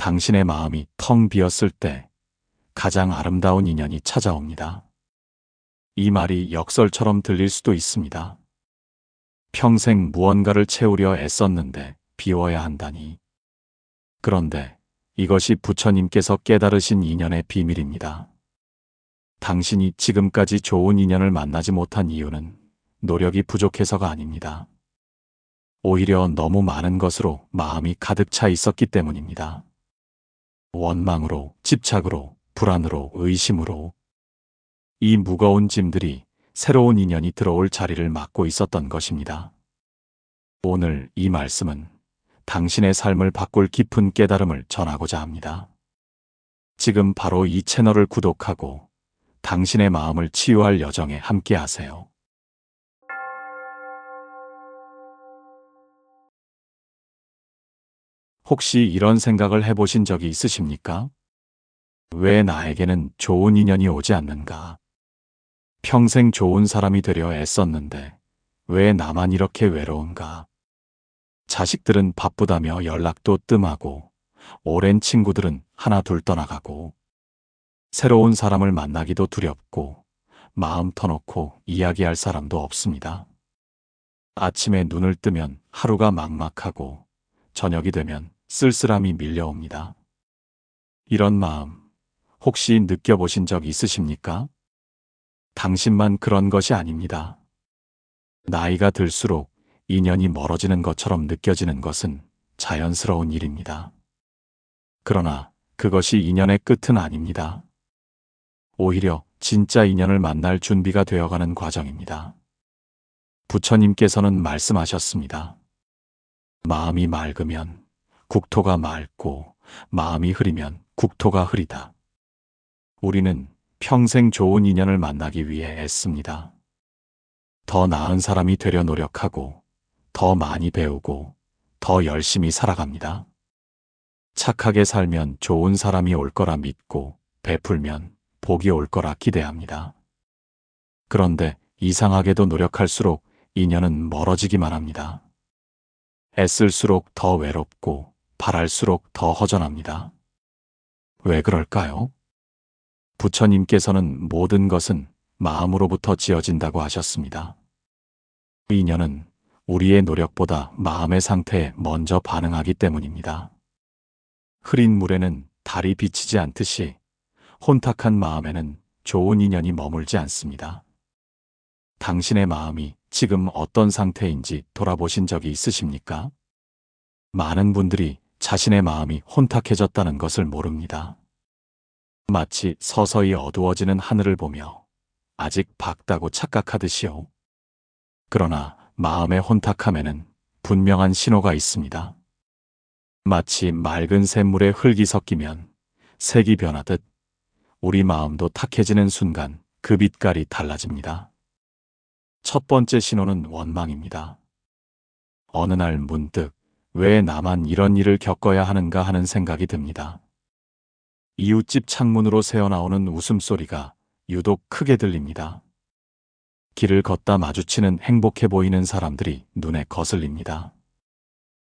당신의 마음이 텅 비었을 때 가장 아름다운 인연이 찾아옵니다. 이 말이 역설처럼 들릴 수도 있습니다. 평생 무언가를 채우려 애썼는데 비워야 한다니. 그런데 이것이 부처님께서 깨달으신 인연의 비밀입니다. 당신이 지금까지 좋은 인연을 만나지 못한 이유는 노력이 부족해서가 아닙니다. 오히려 너무 많은 것으로 마음이 가득 차 있었기 때문입니다. 원망으로, 집착으로, 불안으로, 의심으로 이 무거운 짐들이 새로운 인연이 들어올 자리를 막고 있었던 것입니다. 오늘 이 말씀은 당신의 삶을 바꿀 깊은 깨달음을 전하고자 합니다. 지금 바로 이 채널을 구독하고 당신의 마음을 치유할 여정에 함께 하세요. 혹시 이런 생각을 해보신 적이 있으십니까? 왜 나에게는 좋은 인연이 오지 않는가? 평생 좋은 사람이 되려 애썼는데 왜 나만 이렇게 외로운가? 자식들은 바쁘다며 연락도 뜸하고 오랜 친구들은 하나 둘 떠나가고 새로운 사람을 만나기도 두렵고 마음 터놓고 이야기할 사람도 없습니다. 아침에 눈을 뜨면 하루가 막막하고 저녁이 되면 쓸쓸함이 밀려옵니다. 이런 마음 혹시 느껴보신 적 있으십니까? 당신만 그런 것이 아닙니다. 나이가 들수록 인연이 멀어지는 것처럼 느껴지는 것은 자연스러운 일입니다. 그러나 그것이 인연의 끝은 아닙니다. 오히려 진짜 인연을 만날 준비가 되어가는 과정입니다. 부처님께서는 말씀하셨습니다. 마음이 맑으면 국토가 맑고 마음이 흐리면 국토가 흐리다. 우리는 평생 좋은 인연을 만나기 위해 애씁니다. 더 나은 사람이 되려 노력하고 더 많이 배우고 더 열심히 살아갑니다. 착하게 살면 좋은 사람이 올 거라 믿고 베풀면 복이 올 거라 기대합니다. 그런데 이상하게도 노력할수록 인연은 멀어지기만 합니다. 애쓸수록 더 외롭고 바랄수록 더 허전합니다. 왜 그럴까요? 부처님께서는 모든 것은 마음으로부터 지어진다고 하셨습니다. 인연은 우리의 노력보다 마음의 상태에 먼저 반응하기 때문입니다. 흐린 물에는 달이 비치지 않듯이 혼탁한 마음에는 좋은 인연이 머물지 않습니다. 당신의 마음이 지금 어떤 상태인지 돌아보신 적이 있으십니까? 많은 분들이 자신의 마음이 혼탁해졌다는 것을 모릅니다. 마치 서서히 어두워지는 하늘을 보며 아직 밝다고 착각하듯이요. 그러나 마음의 혼탁함에는 분명한 신호가 있습니다. 마치 맑은 샘물에 흙이 섞이면 색이 변하듯 우리 마음도 탁해지는 순간 그 빛깔이 달라집니다. 첫 번째 신호는 원망입니다. 어느 날 문득 왜 나만 이런 일을 겪어야 하는가 하는 생각이 듭니다. 이웃집 창문으로 새어나오는 웃음소리가 유독 크게 들립니다. 길을 걷다 마주치는 행복해 보이는 사람들이 눈에 거슬립니다.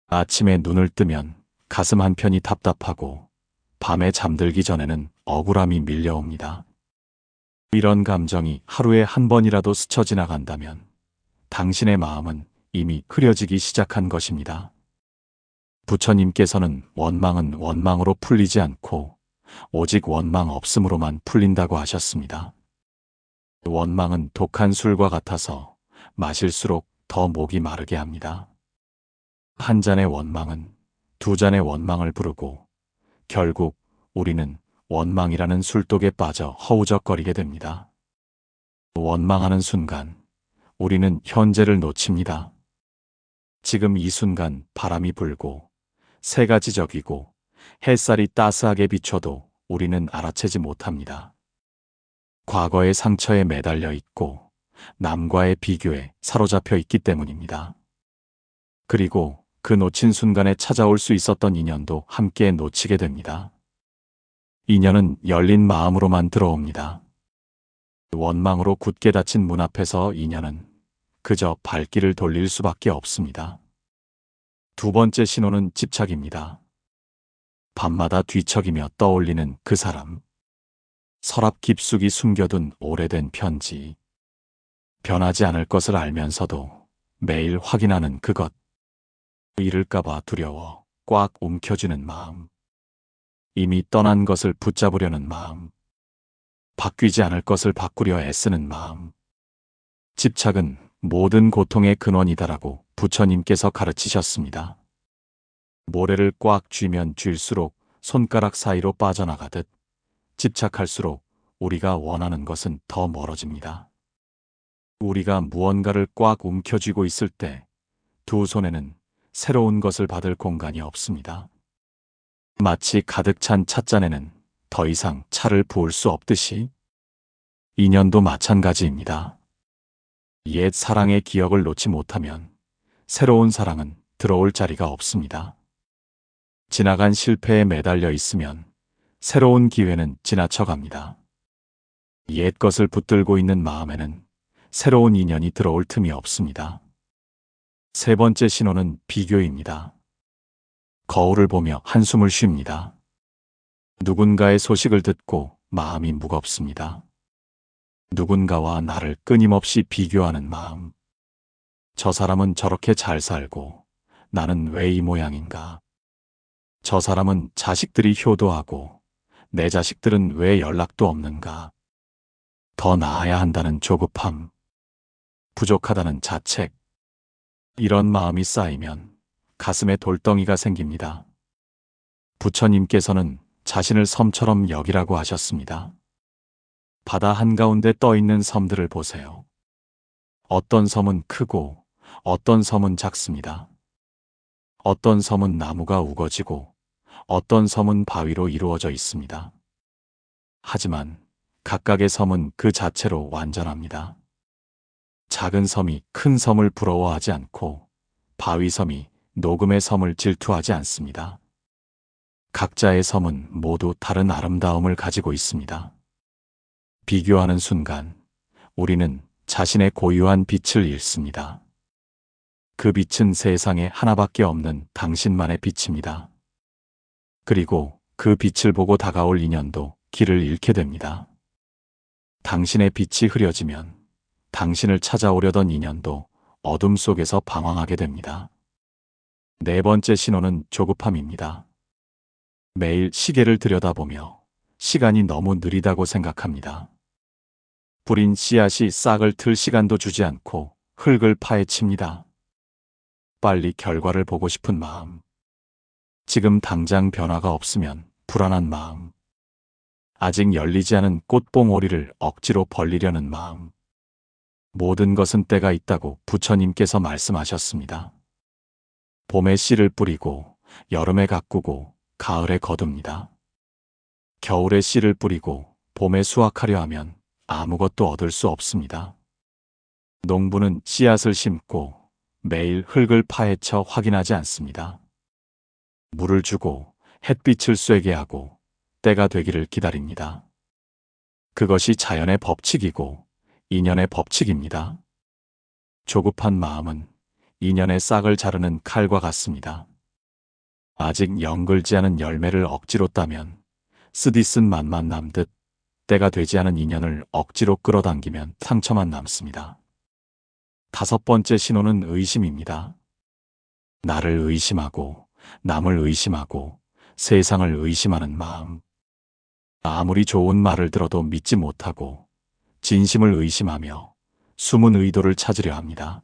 아침에 눈을 뜨면 가슴 한편이 답답하고 밤에 잠들기 전에는 억울함이 밀려옵니다. 이런 감정이 하루에 한 번이라도 스쳐 지나간다면 당신의 마음은 이미 흐려지기 시작한 것입니다. 부처님께서는 원망은 원망으로 풀리지 않고 오직 원망 없음으로만 풀린다고 하셨습니다. 원망은 독한 술과 같아서 마실수록 더 목이 마르게 합니다. 한 잔의 원망은 두 잔의 원망을 부르고 결국 우리는 원망이라는 술독에 빠져 허우적거리게 됩니다. 원망하는 순간 우리는 현재를 놓칩니다. 지금 이 순간 바람이 불고 새가 지저귀고 햇살이 따스하게 비춰도 우리는 알아채지 못합니다. 과거의 상처에 매달려 있고 남과의 비교에 사로잡혀 있기 때문입니다. 그리고 그 놓친 순간에 찾아올 수 있었던 인연도 함께 놓치게 됩니다. 인연은 열린 마음으로만 들어옵니다. 원망으로 굳게 닫힌 문 앞에서 인연은 그저 발길을 돌릴 수밖에 없습니다. 두 번째 신호는 집착입니다. 밤마다 뒤척이며 떠올리는 그 사람. 서랍 깊숙이 숨겨둔 오래된 편지. 변하지 않을 것을 알면서도 매일 확인하는 그것. 잃을까봐 두려워 꽉 움켜쥐는 마음. 이미 떠난 것을 붙잡으려는 마음. 바뀌지 않을 것을 바꾸려 애쓰는 마음. 집착은 모든 고통의 근원이다라고 부처님께서 가르치셨습니다. 모래를 꽉 쥐면 쥘수록 손가락 사이로 빠져나가듯 집착할수록 우리가 원하는 것은 더 멀어집니다. 우리가 무언가를 꽉 움켜쥐고 있을 때 두 손에는 새로운 것을 받을 공간이 없습니다. 마치 가득 찬 찻잔에는 더 이상 차를 부을 수 없듯이 인연도 마찬가지입니다. 옛 사랑의 기억을 놓지 못하면 새로운 사랑은 들어올 자리가 없습니다. 지나간 실패에 매달려 있으면 새로운 기회는 지나쳐 갑니다. 옛 것을 붙들고 있는 마음에는 새로운 인연이 들어올 틈이 없습니다. 세 번째 신호는 비교입니다. 거울을 보며 한숨을 쉽니다. 누군가의 소식을 듣고 마음이 무겁습니다. 누군가와 나를 끊임없이 비교하는 마음. 저 사람은 저렇게 잘 살고 나는 왜 이 모양인가? 저 사람은 자식들이 효도하고 내 자식들은 왜 연락도 없는가? 더 나아야 한다는 조급함, 부족하다는 자책. 이런 마음이 쌓이면 가슴에 돌덩이가 생깁니다. 부처님께서는 자신을 섬처럼 여기라고 하셨습니다. 바다 한가운데 떠있는 섬들을 보세요. 어떤 섬은 크고 어떤 섬은 작습니다. 어떤 섬은 나무가 우거지고 어떤 섬은 바위로 이루어져 있습니다. 하지만 각각의 섬은 그 자체로 완전합니다. 작은 섬이 큰 섬을 부러워하지 않고 바위섬이 녹음의 섬을 질투하지 않습니다. 각자의 섬은 모두 다른 아름다움을 가지고 있습니다. 비교하는 순간 우리는 자신의 고유한 빛을 잃습니다. 그 빛은 세상에 하나밖에 없는 당신만의 빛입니다. 그리고 그 빛을 보고 다가올 인연도 길을 잃게 됩니다. 당신의 빛이 흐려지면 당신을 찾아오려던 인연도 어둠 속에서 방황하게 됩니다. 네 번째 신호는 조급함입니다. 매일 시계를 들여다보며 시간이 너무 느리다고 생각합니다. 뿌린 씨앗이 싹을 틀 시간도 주지 않고 흙을 파헤칩니다. 빨리 결과를 보고 싶은 마음. 지금 당장 변화가 없으면 불안한 마음. 아직 열리지 않은 꽃봉오리를 억지로 벌리려는 마음. 모든 것은 때가 있다고 부처님께서 말씀하셨습니다. 봄에 씨를 뿌리고 여름에 가꾸고 가을에 거둡니다. 겨울에 씨를 뿌리고 봄에 수확하려 하면 아무것도 얻을 수 없습니다. 농부는 씨앗을 심고 매일 흙을 파헤쳐 확인하지 않습니다. 물을 주고 햇빛을 쐬게 하고 때가 되기를 기다립니다. 그것이 자연의 법칙이고 인연의 법칙입니다. 조급한 마음은 인연의 싹을 자르는 칼과 같습니다. 아직 연글지 않은 열매를 억지로 따면 쓰디쓴 맛만 남듯 때가 되지 않은 인연을 억지로 끌어당기면 상처만 남습니다. 다섯 번째 신호는 의심입니다. 나를 의심하고 남을 의심하고 세상을 의심하는 마음. 아무리 좋은 말을 들어도 믿지 못하고 진심을 의심하며 숨은 의도를 찾으려 합니다.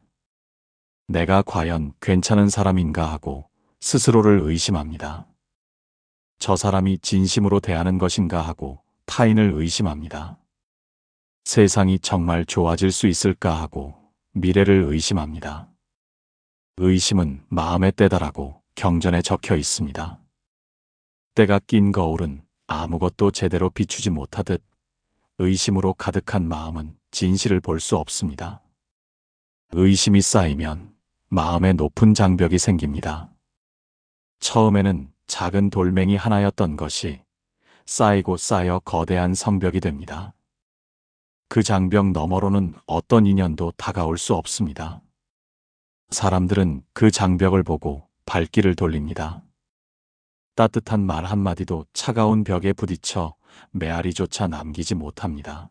내가 과연 괜찮은 사람인가 하고 스스로를 의심합니다. 저 사람이 진심으로 대하는 것인가 하고 타인을 의심합니다. 세상이 정말 좋아질 수 있을까 하고 미래를 의심합니다. 의심은 마음의 때다라고 경전에 적혀 있습니다. 때가 낀 거울은 아무것도 제대로 비추지 못하듯 의심으로 가득한 마음은 진실을 볼 수 없습니다. 의심이 쌓이면 마음에 높은 장벽이 생깁니다. 처음에는 작은 돌멩이 하나였던 것이 쌓이고 쌓여 거대한 성벽이 됩니다. 그 장벽 너머로는 어떤 인연도 다가올 수 없습니다. 사람들은 그 장벽을 보고 발길을 돌립니다. 따뜻한 말 한마디도 차가운 벽에 부딪혀 메아리조차 남기지 못합니다.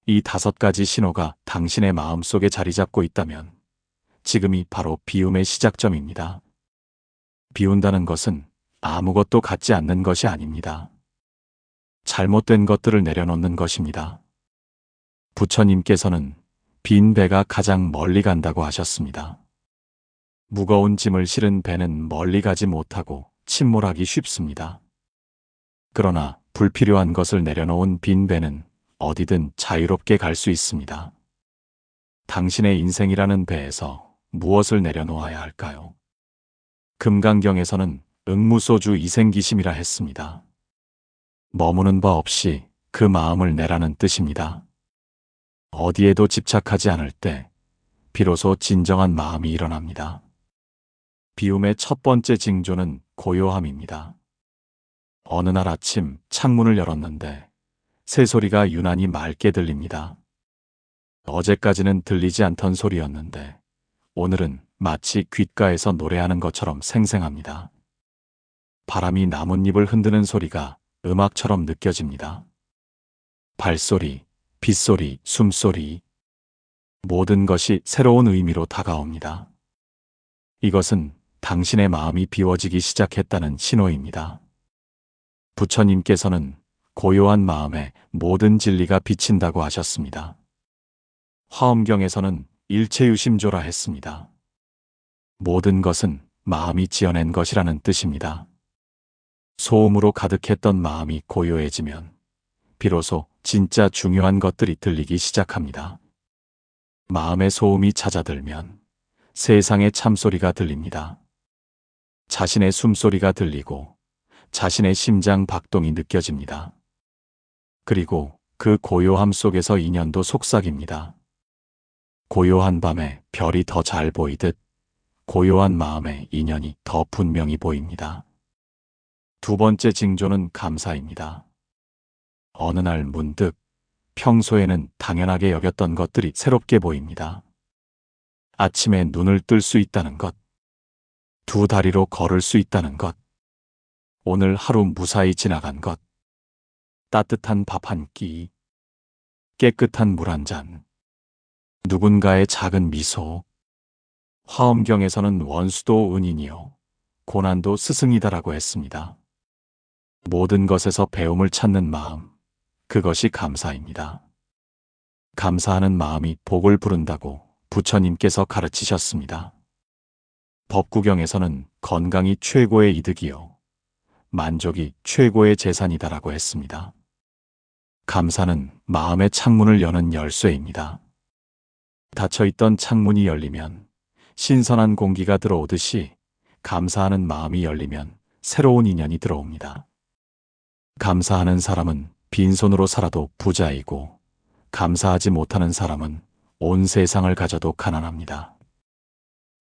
이 5가지 신호가 당신의 마음속에 자리 잡고 있다면 지금이 바로 비움의 시작점입니다. 비운다는 것은 아무것도 갖지 않는 것이 아닙니다. 잘못된 것들을 내려놓는 것입니다. 부처님께서는 빈 배가 가장 멀리 간다고 하셨습니다. 무거운 짐을 실은 배는 멀리 가지 못하고 침몰하기 쉽습니다. 그러나 불필요한 것을 내려놓은 빈 배는 어디든 자유롭게 갈 수 있습니다. 당신의 인생이라는 배에서 무엇을 내려놓아야 할까요? 금강경에서는 응무소주 이생기심이라 했습니다. 머무는 바 없이 그 마음을 내라는 뜻입니다. 어디에도 집착하지 않을 때 비로소 진정한 마음이 일어납니다. 비움의 첫 번째 징조는 고요함입니다. 어느 날 아침 창문을 열었는데 새소리가 유난히 맑게 들립니다. 어제까지는 들리지 않던 소리였는데 오늘은 마치 귓가에서 노래하는 것처럼 생생합니다. 바람이 나뭇잎을 흔드는 소리가 음악처럼 느껴집니다. 발소리, 빗소리, 숨소리, 모든 것이 새로운 의미로 다가옵니다. 이것은 당신의 마음이 비워지기 시작했다는 신호입니다. 부처님께서는 고요한 마음에 모든 진리가 비친다고 하셨습니다. 화엄경에서는 일체유심조라 했습니다. 모든 것은 마음이 지어낸 것이라는 뜻입니다. 소음으로 가득했던 마음이 고요해지면 비로소 진짜 중요한 것들이 들리기 시작합니다. 마음의 소음이 잦아들면 세상의 참소리가 들립니다. 자신의 숨소리가 들리고 자신의 심장 박동이 느껴집니다. 그리고 그 고요함 속에서 인연도 속삭입니다. 고요한 밤에 별이 더 잘 보이듯 고요한 마음에 인연이 더 분명히 보입니다. 두 번째 징조는 감사입니다. 어느 날 문득 평소에는 당연하게 여겼던 것들이 새롭게 보입니다. 아침에 눈을 뜰 수 있다는 것, 두 다리로 걸을 수 있다는 것, 오늘 하루 무사히 지나간 것, 따뜻한 밥 한 끼, 깨끗한 물 한 잔, 누군가의 작은 미소. 화엄경에서는 원수도 은인이요, 고난도 스승이다라고 했습니다. 모든 것에서 배움을 찾는 마음, 그것이 감사입니다. 감사하는 마음이 복을 부른다고 부처님께서 가르치셨습니다. 법구경에서는 건강이 최고의 이득이요, 만족이 최고의 재산이다라고 했습니다. 감사는 마음의 창문을 여는 열쇠입니다. 닫혀있던 창문이 열리면 신선한 공기가 들어오듯이 감사하는 마음이 열리면 새로운 인연이 들어옵니다. 감사하는 사람은 빈손으로 살아도 부자이고 감사하지 못하는 사람은 온 세상을 가져도 가난합니다.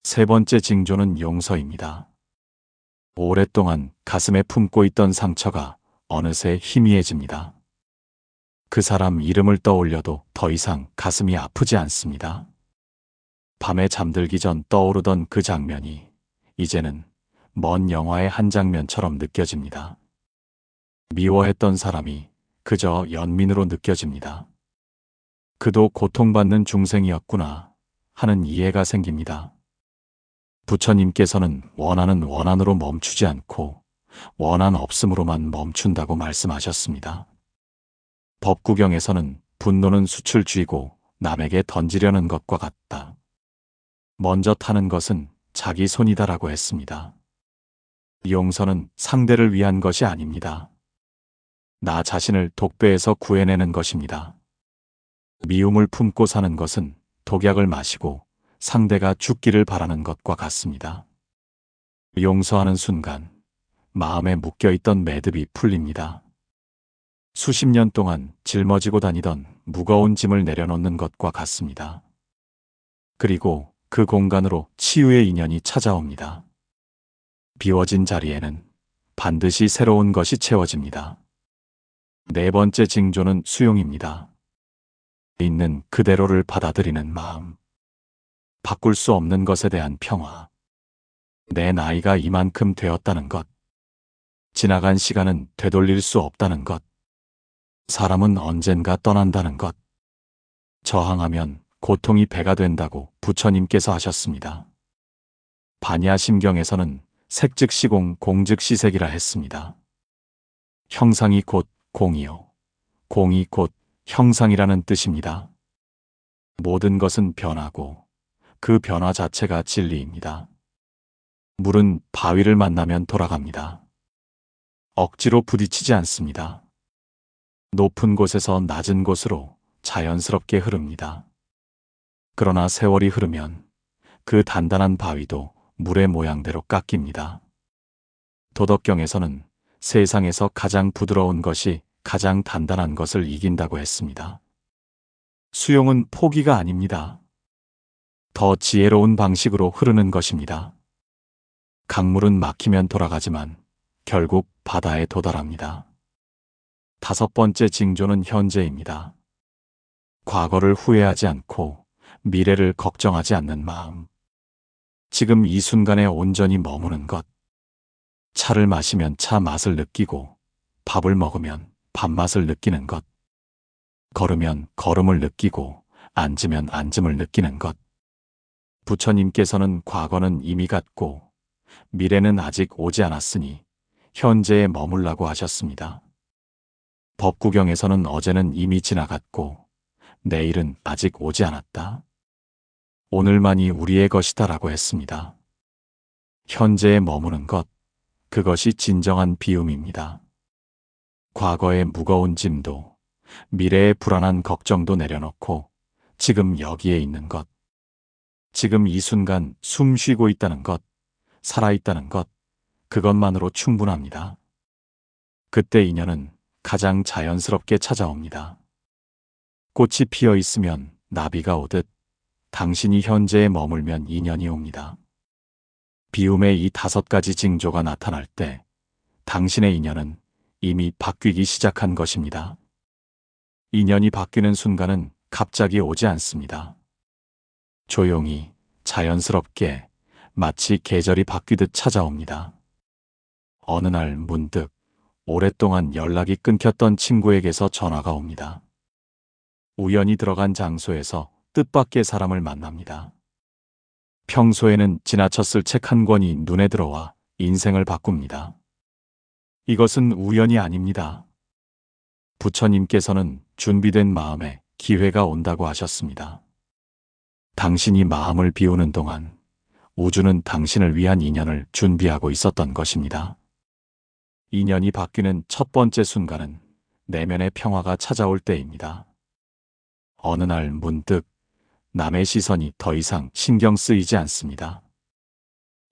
세 번째 징조는 용서입니다. 오랫동안 가슴에 품고 있던 상처가 어느새 희미해집니다. 그 사람 이름을 떠올려도 더 이상 가슴이 아프지 않습니다. 밤에 잠들기 전 떠오르던 그 장면이 이제는 먼 영화의 한 장면처럼 느껴집니다. 미워했던 사람이 그저 연민으로 느껴집니다. 그도 고통받는 중생이었구나 하는 이해가 생깁니다. 부처님께서는 원한은 원한으로 멈추지 않고 원한 없음으로만 멈춘다고 말씀하셨습니다. 법구경에서는 분노는 숯을 쥐고 남에게 던지려는 것과 같다. 먼저 타는 것은 자기 손이다라고 했습니다. 용서는 상대를 위한 것이 아닙니다. 나 자신을 독배에서 구해내는 것입니다. 미움을 품고 사는 것은 독약을 마시고 상대가 죽기를 바라는 것과 같습니다. 용서하는 순간 마음에 묶여있던 매듭이 풀립니다. 수십 년 동안 짊어지고 다니던 무거운 짐을 내려놓는 것과 같습니다. 그리고 그 공간으로 치유의 인연이 찾아옵니다. 비워진 자리에는 반드시 새로운 것이 채워집니다. 네 번째 징조는 수용입니다. 있는 그대로를 받아들이는 마음. 바꿀 수 없는 것에 대한 평화. 내 나이가 이만큼 되었다는 것. 지나간 시간은 되돌릴 수 없다는 것. 사람은 언젠가 떠난다는 것. 저항하면 고통이 배가 된다고 부처님께서 하셨습니다. 반야심경에서는 색즉시공, 공즉시색이라 했습니다. 형상이 곧 공이요, 공이 곧 형상이라는 뜻입니다. 모든 것은 변하고 그 변화 자체가 진리입니다. 물은 바위를 만나면 돌아갑니다. 억지로 부딪히지 않습니다. 높은 곳에서 낮은 곳으로 자연스럽게 흐릅니다. 그러나 세월이 흐르면 그 단단한 바위도 물의 모양대로 깎입니다. 도덕경에서는 세상에서 가장 부드러운 것이 가장 단단한 것을 이긴다고 했습니다. 수용은 포기가 아닙니다. 더 지혜로운 방식으로 흐르는 것입니다. 강물은 막히면 돌아가지만 결국 바다에 도달합니다. 5번째 징조는 현재입니다. 과거를 후회하지 않고 미래를 걱정하지 않는 마음. 지금 이 순간에 온전히 머무는 것. 차를 마시면 차 맛을 느끼고 밥을 먹으면 밥맛을 느끼는 것. 걸으면 걸음을 느끼고 앉으면 앉음을 느끼는 것. 부처님께서는 과거는 이미 갔고 미래는 아직 오지 않았으니 현재에 머물라고 하셨습니다. 법구경에서는 어제는 이미 지나갔고 내일은 아직 오지 않았다. 오늘만이 우리의 것이다라고 했습니다. 현재에 머무는 것, 그것이 진정한 비움입니다. 과거의 무거운 짐도 미래의 불안한 걱정도 내려놓고 지금 여기에 있는 것, 지금 이 순간 숨 쉬고 있다는 것, 살아있다는 것, 그것만으로 충분합니다. 그때 인연은 가장 자연스럽게 찾아옵니다. 꽃이 피어 있으면 나비가 오듯 당신이 현재에 머물면 인연이 옵니다. 비움의 이 5가지 징조가 나타날 때 당신의 인연은 이미 바뀌기 시작한 것입니다. 인연이 바뀌는 순간은 갑자기 오지 않습니다. 조용히, 자연스럽게, 마치 계절이 바뀌듯 찾아옵니다. 어느 날 문득 오랫동안 연락이 끊겼던 친구에게서 전화가 옵니다. 우연히 들어간 장소에서 뜻밖의 사람을 만납니다. 평소에는 지나쳤을 책 한 권이 눈에 들어와 인생을 바꿉니다. 이것은 우연이 아닙니다. 부처님께서는 준비된 마음에 기회가 온다고 하셨습니다. 당신이 마음을 비우는 동안 우주는 당신을 위한 인연을 준비하고 있었던 것입니다. 인연이 바뀌는 첫 번째 순간은 내면의 평화가 찾아올 때입니다. 어느 날 문득 남의 시선이 더 이상 신경 쓰이지 않습니다.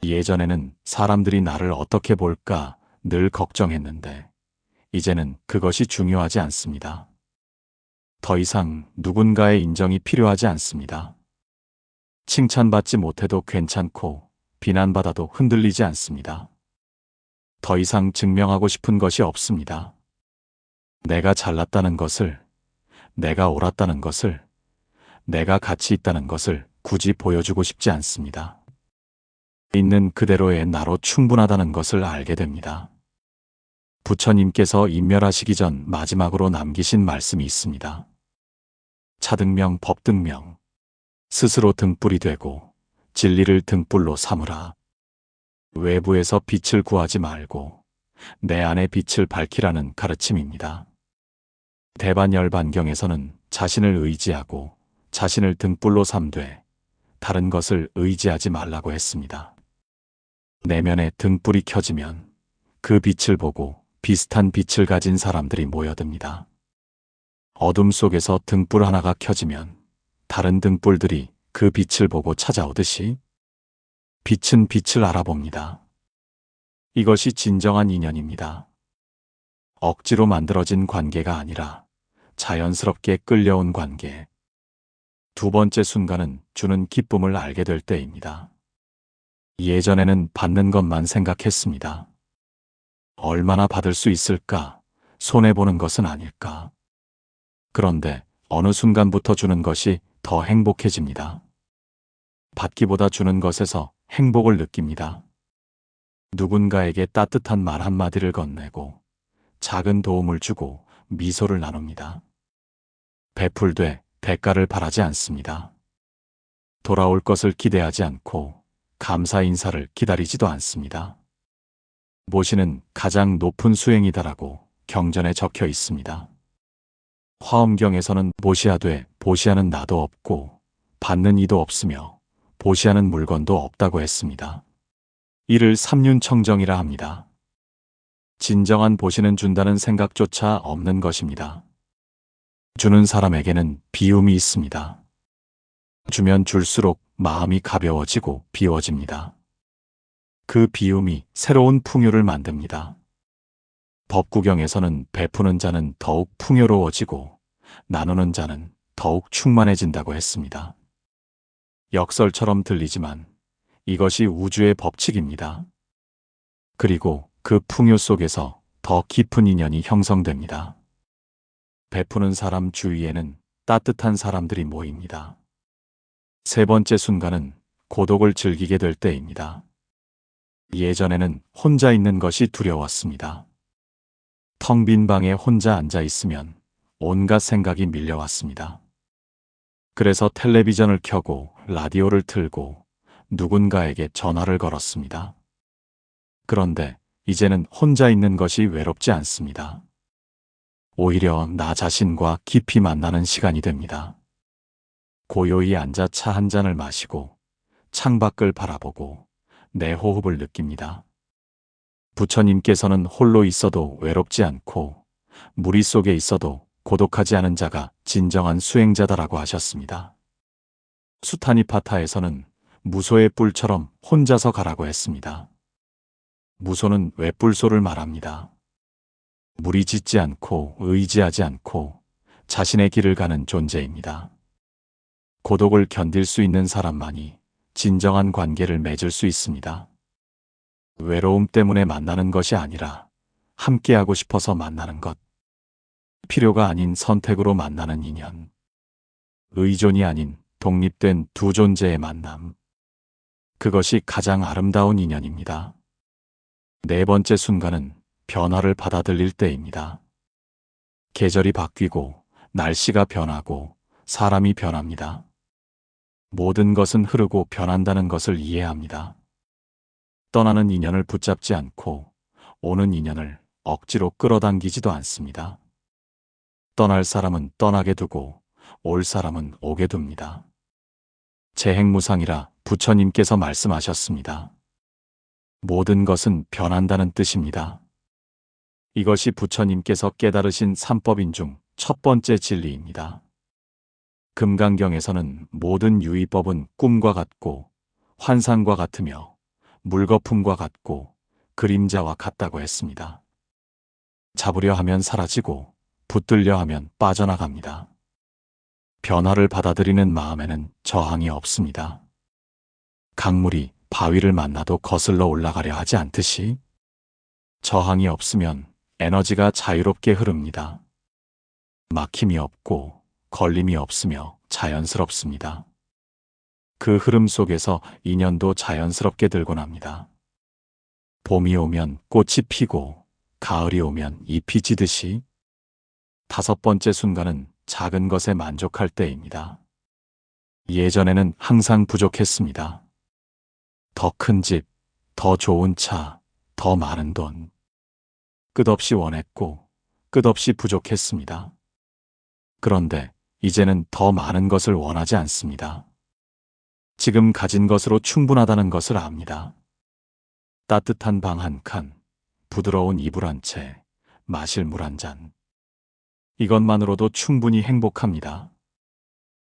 예전에는 사람들이 나를 어떻게 볼까 늘 걱정했는데 이제는 그것이 중요하지 않습니다. 더 이상 누군가의 인정이 필요하지 않습니다. 칭찬받지 못해도 괜찮고 비난받아도 흔들리지 않습니다. 더 이상 증명하고 싶은 것이 없습니다. 내가 잘났다는 것을, 내가 옳았다는 것을, 내가 가치 있다는 것을 굳이 보여주고 싶지 않습니다. 있는 그대로의 나로 충분하다는 것을 알게 됩니다. 부처님께서 인멸하시기 전 마지막으로 남기신 말씀이 있습니다. 차등명 법등명, 스스로 등불이 되고 진리를 등불로 삼으라. 외부에서 빛을 구하지 말고 내 안의 빛을 밝히라는 가르침입니다. 대반열반경에서는 자신을 의지하고 자신을 등불로 삼되 다른 것을 의지하지 말라고 했습니다. 내면에 등불이 켜지면 그 빛을 보고 비슷한 빛을 가진 사람들이 모여듭니다. 어둠 속에서 등불 하나가 켜지면 다른 등불들이 그 빛을 보고 찾아오듯이 빛은 빛을 알아봅니다. 이것이 진정한 인연입니다. 억지로 만들어진 관계가 아니라 자연스럽게 끌려온 관계. 2번째 순간은 주는 기쁨을 알게 될 때입니다. 예전에는 받는 것만 생각했습니다. 얼마나 받을 수 있을까? 손해보는 것은 아닐까? 그런데 어느 순간부터 주는 것이 더 행복해집니다. 받기보다 주는 것에서 행복을 느낍니다. 누군가에게 따뜻한 말 한마디를 건네고 작은 도움을 주고 미소를 나눕니다. 베풀되 대가를 바라지 않습니다. 돌아올 것을 기대하지 않고 감사 인사를 기다리지도 않습니다. 모시는 가장 높은 수행이다라고 경전에 적혀 있습니다. 화엄경에서는 모시하되 보시하는 나도 없고 받는 이도 없으며 보시하는 물건도 없다고 했습니다. 이를 삼륜청정이라 합니다. 진정한 보시는 준다는 생각조차 없는 것입니다. 주는 사람에게는 비움이 있습니다. 주면 줄수록 마음이 가벼워지고 비워집니다. 그 비움이 새로운 풍요를 만듭니다. 법구경에서는 베푸는 자는 더욱 풍요로워지고 나누는 자는 더욱 충만해진다고 했습니다. 역설처럼 들리지만 이것이 우주의 법칙입니다. 그리고 그 풍요 속에서 더 깊은 인연이 형성됩니다. 베푸는 사람 주위에는 따뜻한 사람들이 모입니다. 세 번째 순간은 고독을 즐기게 될 때입니다. 예전에는 혼자 있는 것이 두려웠습니다. 텅 빈 방에 혼자 앉아 있으면 온갖 생각이 밀려왔습니다. 그래서 텔레비전을 켜고 라디오를 틀고 누군가에게 전화를 걸었습니다. 그런데 이제는 혼자 있는 것이 외롭지 않습니다. 오히려 나 자신과 깊이 만나는 시간이 됩니다. 고요히 앉아 차 한 잔을 마시고 창밖을 바라보고 내 호흡을 느낍니다. 부처님께서는 홀로 있어도 외롭지 않고 무리 속에 있어도 고독하지 않은 자가 진정한 수행자다라고 하셨습니다. 수타니파타에서는 무소의 뿔처럼 혼자서 가라고 했습니다. 무소는 외뿔소를 말합니다. 무리짓지 않고 의지하지 않고 자신의 길을 가는 존재입니다. 고독을 견딜 수 있는 사람만이 진정한 관계를 맺을 수 있습니다. 외로움 때문에 만나는 것이 아니라 함께하고 싶어서 만나는 것. 필요가 아닌 선택으로 만나는 인연. 의존이 아닌 독립된 두 존재의 만남. 그것이 가장 아름다운 인연입니다. 네 번째 순간은 변화를 받아들일 때입니다. 계절이 바뀌고 날씨가 변하고 사람이 변합니다. 모든 것은 흐르고 변한다는 것을 이해합니다. 떠나는 인연을 붙잡지 않고 오는 인연을 억지로 끌어당기지도 않습니다. 떠날 사람은 떠나게 두고 올 사람은 오게 둡니다. 재행무상이라 부처님께서 말씀하셨습니다. 모든 것은 변한다는 뜻입니다. 이것이 부처님께서 깨달으신 삼법인 중 첫 번째 진리입니다. 금강경에서는 모든 유의법은 꿈과 같고 환상과 같으며 물거품과 같고 그림자와 같다고 했습니다. 잡으려 하면 사라지고 붙들려 하면 빠져나갑니다. 변화를 받아들이는 마음에는 저항이 없습니다. 강물이 바위를 만나도 거슬러 올라가려 하지 않듯이 저항이 없으면 에너지가 자유롭게 흐릅니다. 막힘이 없고 걸림이 없으며 자연스럽습니다. 그 흐름 속에서 인연도 자연스럽게 들곤 합니다. 봄이 오면 꽃이 피고 가을이 오면 잎이 지듯이 다섯 번째 순간은 작은 것에 만족할 때입니다. 예전에는 항상 부족했습니다. 더 큰 집, 더 좋은 차, 더 많은 돈. 끝없이 원했고 끝없이 부족했습니다. 그런데 이제는 더 많은 것을 원하지 않습니다. 지금 가진 것으로 충분하다는 것을 압니다. 따뜻한 방 한 칸, 부드러운 이불 한 채, 마실 물 한 잔. 이것만으로도 충분히 행복합니다.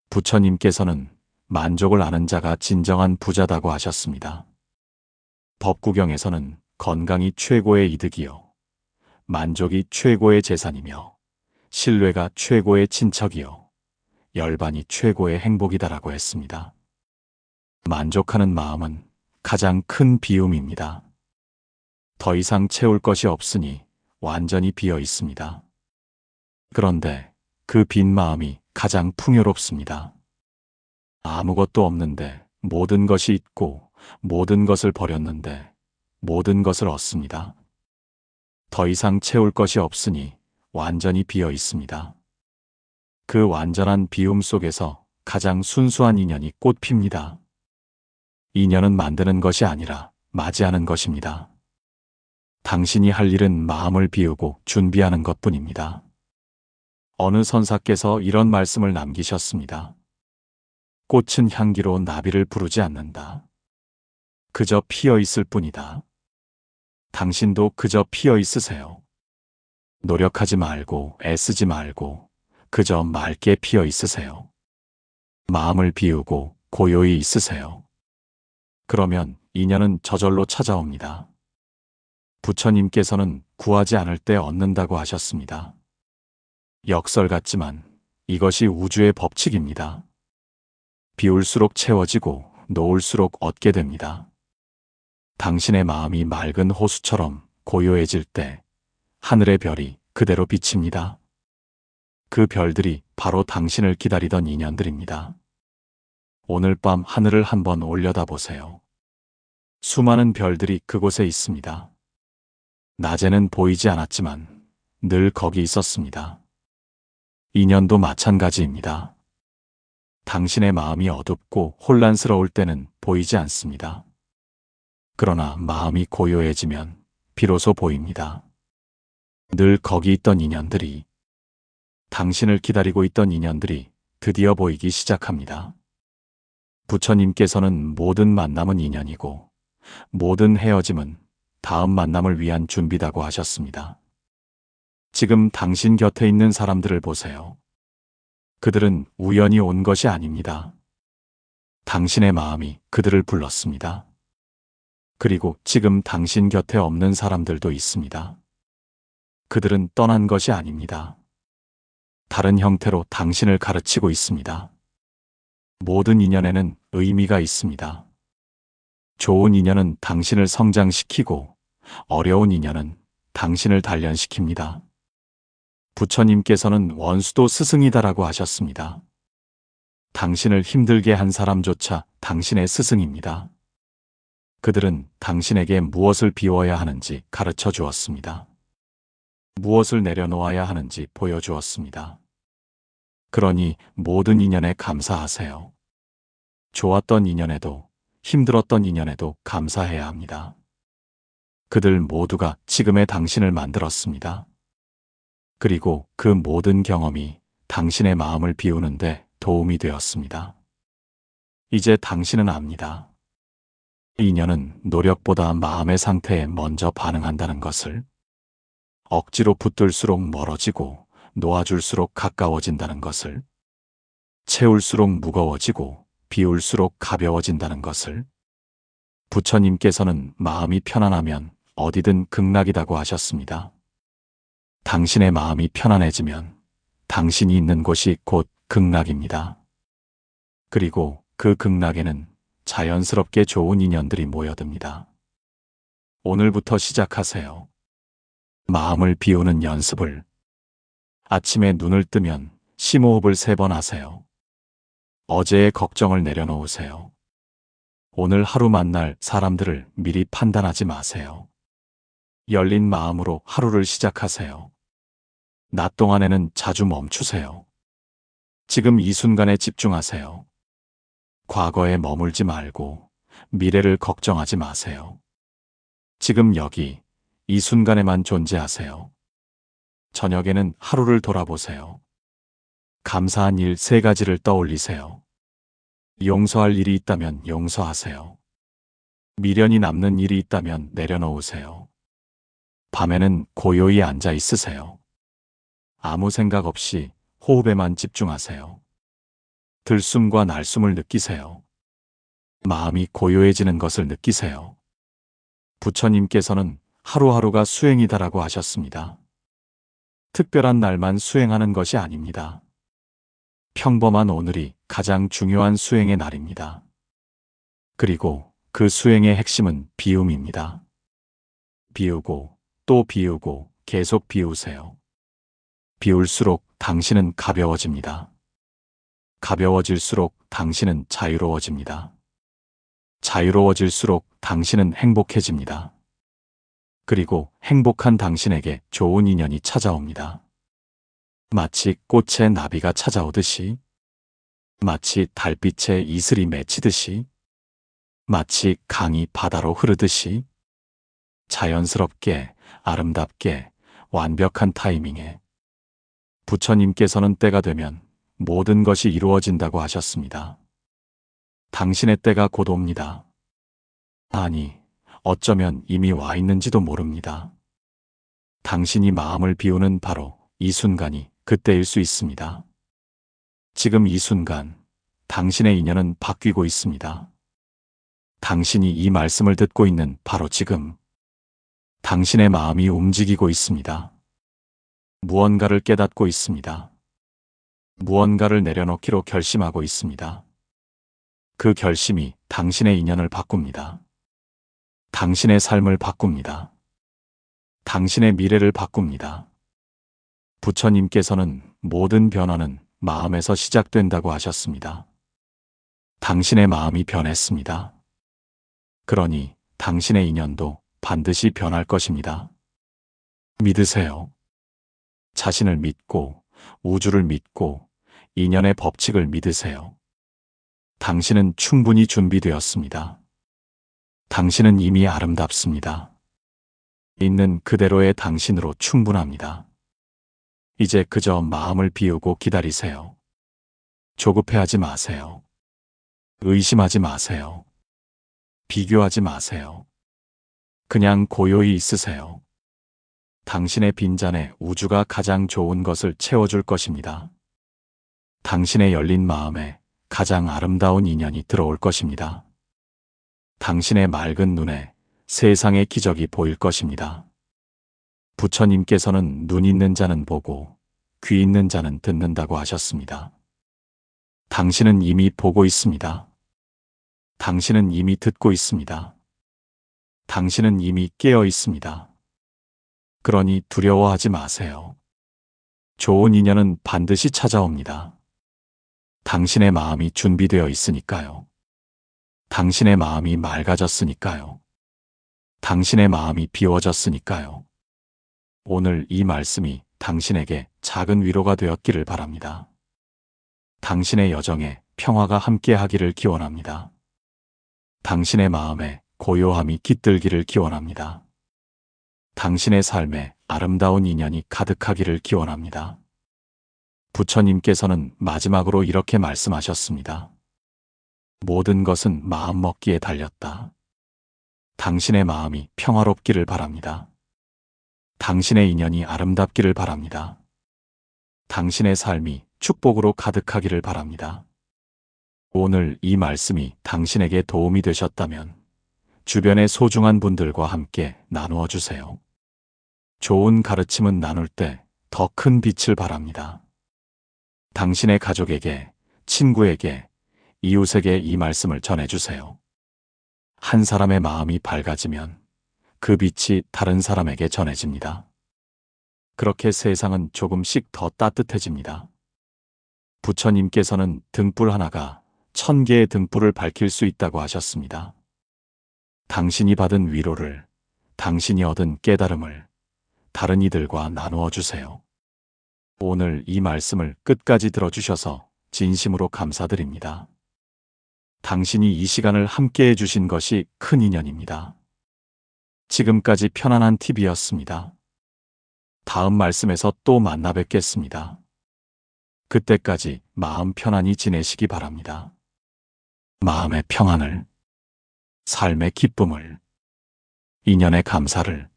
부처님께서는 만족을 아는 자가 진정한 부자다고 하셨습니다. 법구경에서는 건강이 최고의 이득이요. 만족이 최고의 재산이며 신뢰가 최고의 친척이요. 열반이 최고의 행복이다라고 했습니다. 만족하는 마음은 가장 큰 비움입니다. 더 이상 채울 것이 없으니 완전히 비어 있습니다. 그런데 그 빈 마음이 가장 풍요롭습니다. 아무것도 없는데 모든 것이 있고 모든 것을 버렸는데 모든 것을 얻습니다. 더 이상 채울 것이 없으니 완전히 비어 있습니다. 그 완전한 비움 속에서 가장 순수한 인연이 꽃핍니다. 인연은 만드는 것이 아니라 맞이하는 것입니다. 당신이 할 일은 마음을 비우고 준비하는 것뿐입니다. 어느 선사께서 이런 말씀을 남기셨습니다. 꽃은 향기로 나비를 부르지 않는다. 그저 피어 있을 뿐이다. 당신도 그저 피어 있으세요. 노력하지 말고 애쓰지 말고 그저 맑게 피어 있으세요. 마음을 비우고 고요히 있으세요. 그러면 인연은 저절로 찾아옵니다. 부처님께서는 구하지 않을 때 얻는다고 하셨습니다. 역설 같지만 이것이 우주의 법칙입니다. 비울수록 채워지고 놓을수록 얻게 됩니다. 당신의 마음이 맑은 호수처럼 고요해질 때 하늘의 별이 그대로 비칩니다. 그 별들이 바로 당신을 기다리던 인연들입니다. 오늘 밤 하늘을 한번 올려다보세요. 수많은 별들이 그곳에 있습니다. 낮에는 보이지 않았지만 늘 거기 있었습니다. 인연도 마찬가지입니다. 당신의 마음이 어둡고 혼란스러울 때는 보이지 않습니다. 그러나 마음이 고요해지면 비로소 보입니다. 늘 거기 있던 인연들이, 당신을 기다리고 있던 인연들이 드디어 보이기 시작합니다. 부처님께서는 모든 만남은 인연이고 모든 헤어짐은 다음 만남을 위한 준비다고 하셨습니다. 지금 당신 곁에 있는 사람들을 보세요. 그들은 우연히 온 것이 아닙니다. 당신의 마음이 그들을 불렀습니다. 그리고 지금 당신 곁에 없는 사람들도 있습니다. 그들은 떠난 것이 아닙니다. 다른 형태로 당신을 가르치고 있습니다. 모든 인연에는 의미가 있습니다. 좋은 인연은 당신을 성장시키고 어려운 인연은 당신을 단련시킵니다. 부처님께서는 원수도 스승이다라고 하셨습니다. 당신을 힘들게 한 사람조차 당신의 스승입니다. 그들은 당신에게 무엇을 비워야 하는지 가르쳐 주었습니다. 무엇을 내려놓아야 하는지 보여주었습니다. 그러니 모든 인연에 감사하세요. 좋았던 인연에도 힘들었던 인연에도 감사해야 합니다. 그들 모두가 지금의 당신을 만들었습니다. 그리고 그 모든 경험이 당신의 마음을 비우는데 도움이 되었습니다. 이제 당신은 압니다. 인연은 노력보다 마음의 상태에 먼저 반응한다는 것을, 억지로 붙들수록 멀어지고 놓아줄수록 가까워진다는 것을, 채울수록 무거워지고 비울수록 가벼워진다는 것을. 부처님께서는 마음이 편안하면 어디든 극락이라고 하셨습니다. 당신의 마음이 편안해지면 당신이 있는 곳이 곧 극락입니다. 그리고 그 극락에는 자연스럽게 좋은 인연들이 모여듭니다. 오늘부터 시작하세요. 마음을 비우는 연습을. 아침에 눈을 뜨면 심호흡을 3번 하세요. 어제의 걱정을 내려놓으세요. 오늘 하루 만날 사람들을 미리 판단하지 마세요. 열린 마음으로 하루를 시작하세요. 낮 동안에는 자주 멈추세요. 지금 이 순간에 집중하세요. 과거에 머물지 말고 미래를 걱정하지 마세요. 지금 여기 이 순간에만 존재하세요. 저녁에는 하루를 돌아보세요. 감사한 일 3가지를 떠올리세요. 용서할 일이 있다면 용서하세요. 미련이 남는 일이 있다면 내려놓으세요. 밤에는 고요히 앉아 있으세요. 아무 생각 없이 호흡에만 집중하세요. 들숨과 날숨을 느끼세요. 마음이 고요해지는 것을 느끼세요. 부처님께서는 하루하루가 수행이다라고 하셨습니다. 특별한 날만 수행하는 것이 아닙니다. 평범한 오늘이 가장 중요한 수행의 날입니다. 그리고 그 수행의 핵심은 비움입니다. 비우고 또 비우고 계속 비우세요. 비울수록 당신은 가벼워집니다. 가벼워질수록 당신은 자유로워집니다. 자유로워질수록 당신은 행복해집니다. 그리고 행복한 당신에게 좋은 인연이 찾아옵니다. 마치 꽃에 나비가 찾아오듯이, 마치 달빛에 이슬이 맺히듯이, 마치 강이 바다로 흐르듯이, 자연스럽게, 아름답게, 완벽한 타이밍에 부처님께서는 때가 되면 모든 것이 이루어진다고 하셨습니다. 당신의 때가 곧 옵니다. 아니, 어쩌면 이미 와 있는지도 모릅니다. 당신이 마음을 비우는 바로 이 순간이 그때일 수 있습니다. 지금 이 순간, 당신의 인연은 바뀌고 있습니다. 당신이 이 말씀을 듣고 있는 바로 지금, 당신의 마음이 움직이고 있습니다. 무언가를 깨닫고 있습니다. 무언가를 내려놓기로 결심하고 있습니다. 그 결심이 당신의 인연을 바꿉니다. 당신의 삶을 바꿉니다. 당신의 미래를 바꿉니다. 부처님께서는 모든 변화는 마음에서 시작된다고 하셨습니다. 당신의 마음이 변했습니다. 그러니 당신의 인연도 반드시 변할 것입니다. 믿으세요. 자신을 믿고, 우주를 믿고, 인연의 법칙을 믿으세요. 당신은 충분히 준비되었습니다. 당신은 이미 아름답습니다. 있는 그대로의 당신으로 충분합니다. 이제 그저 마음을 비우고 기다리세요. 조급해하지 마세요. 의심하지 마세요. 비교하지 마세요. 그냥 고요히 있으세요. 당신의 빈잔에 우주가 가장 좋은 것을 채워줄 것입니다. 당신의 열린 마음에 가장 아름다운 인연이 들어올 것입니다. 당신의 맑은 눈에 세상의 기적이 보일 것입니다. 부처님께서는 눈 있는 자는 보고 귀 있는 자는 듣는다고 하셨습니다. 당신은 이미 보고 있습니다. 당신은 이미 듣고 있습니다. 당신은 이미 깨어 있습니다. 그러니 두려워하지 마세요. 좋은 인연은 반드시 찾아옵니다. 당신의 마음이 준비되어 있으니까요. 당신의 마음이 맑아졌으니까요. 당신의 마음이 비워졌으니까요. 오늘 이 말씀이 당신에게 작은 위로가 되었기를 바랍니다. 당신의 여정에 평화가 함께하기를 기원합니다. 당신의 마음에 고요함이 깃들기를 기원합니다. 당신의 삶에 아름다운 인연이 가득하기를 기원합니다. 부처님께서는 마지막으로 이렇게 말씀하셨습니다. 모든 것은 마음먹기에 달렸다. 당신의 마음이 평화롭기를 바랍니다. 당신의 인연이 아름답기를 바랍니다. 당신의 삶이 축복으로 가득하기를 바랍니다. 오늘 이 말씀이 당신에게 도움이 되셨다면 주변의 소중한 분들과 함께 나누어 주세요. 좋은 가르침은 나눌 때 더 큰 빛을 바랍니다. 당신의 가족에게, 친구에게, 이웃에게 이 말씀을 전해주세요. 한 사람의 마음이 밝아지면 그 빛이 다른 사람에게 전해집니다. 그렇게 세상은 조금씩 더 따뜻해집니다. 부처님께서는 등불 하나가 1000개의 등불을 밝힐 수 있다고 하셨습니다. 당신이 받은 위로를, 당신이 얻은 깨달음을 다른 이들과 나누어 주세요. 오늘 이 말씀을 끝까지 들어주셔서 진심으로 감사드립니다. 당신이 이 시간을 함께 해주신 것이 큰 인연입니다. 지금까지 편안한 TV였습니다. 다음 말씀에서 또 만나 뵙겠습니다. 그때까지 마음 편안히 지내시기 바랍니다. 마음의 평안을, 삶의 기쁨을, 인연의 감사를,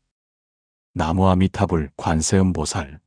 나무아미타불 관세음보살